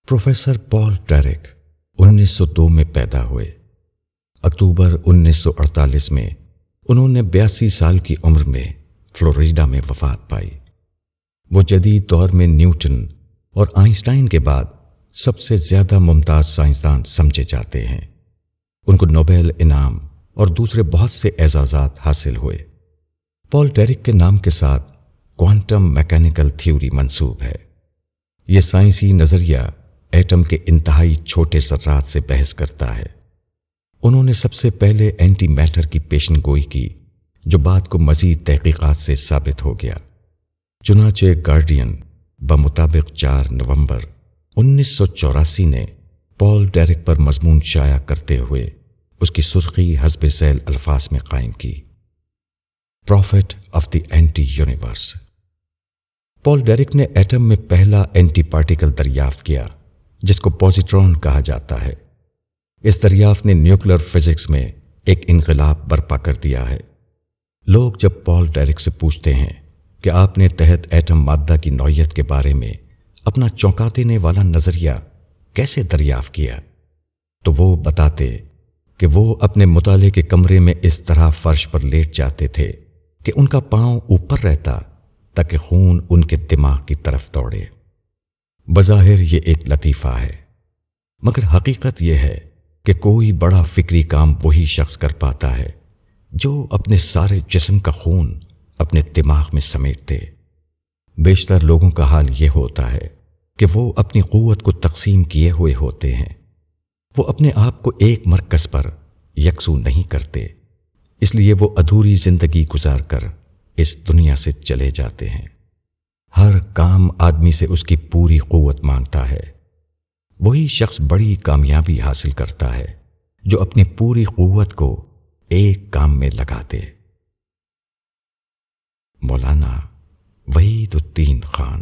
Professor پال Dirac 1902 میں پیدا ہوئے۔ اکتوبر 1948 میں انہوں نے 82 سال کی عمر میں فلوریڈا میں وفات پائی۔ وہ جدید دور میں نیوٹن اور آئنسٹائن کے بعد سب سے زیادہ ممتاز سائنسدان سمجھے جاتے ہیں۔ ان کو نوبل انعام اور دوسرے بہت سے اعزازات حاصل ہوئے۔ پال ڈیرک کے نام کے ساتھ کوانٹم میکینیکل تھیوری منسوب ہے۔ یہ سائنسی نظریہ ایٹم کے انتہائی چھوٹے ذرات سے بحث کرتا ہے۔ انہوں نے سب سے پہلے اینٹی میٹر کی پیشن گوئی کی، جو بعد کو مزید تحقیقات سے ثابت ہو گیا۔ چنانچہ گارڈین بمطابق 4 نومبر 1984 نے پال ڈیرک پر مضمون شائع کرتے ہوئے اس کی سرخی حسب ذیل الفاظ میں قائم کی: prophet of the anti universe. Paul Dirac نے ایٹم میں پہلا اینٹی پارٹیکل دریافت کیا، جس کو پوزیٹرون کہا جاتا ہے۔ اس دریافت نے نیوکلیر فزکس میں ایک انقلاب برپا کر دیا ہے۔ لوگ جب پال ڈیرک سے پوچھتے ہیں کہ آپ نے تحت ایٹم مادہ کی نوعیت کے بارے میں اپنا چونکا دینے والا نظریہ کیسے دریافت کیا، تو وہ بتاتے کہ وہ اپنے مطالعے کے کمرے میں اس طرح فرش پر لیٹ جاتے تھے کہ ان کا پاؤں اوپر رہتا تاکہ خون ان کے دماغ کی طرف دوڑے۔ بظاہر یہ ایک لطیفہ ہے، مگر حقیقت یہ ہے کہ کوئی بڑا فکری کام وہی شخص کر پاتا ہے جو اپنے سارے جسم کا خون اپنے دماغ میں سمیٹ دے۔ بیشتر لوگوں کا حال یہ ہوتا ہے کہ وہ اپنی قوت کو تقسیم کیے ہوئے ہوتے ہیں۔ وہ اپنے آپ کو ایک مرکز پر یکسو نہیں کرتے، اس لیے وہ ادھوری زندگی گزار کر اس دنیا سے چلے جاتے ہیں۔ ہر کام آدمی سے اس کی پوری قوت مانگتا ہے۔ وہی شخص بڑی کامیابی حاصل کرتا ہے جو اپنی پوری قوت کو ایک کام میں لگا دے۔ مولانا وحید الدین خان۔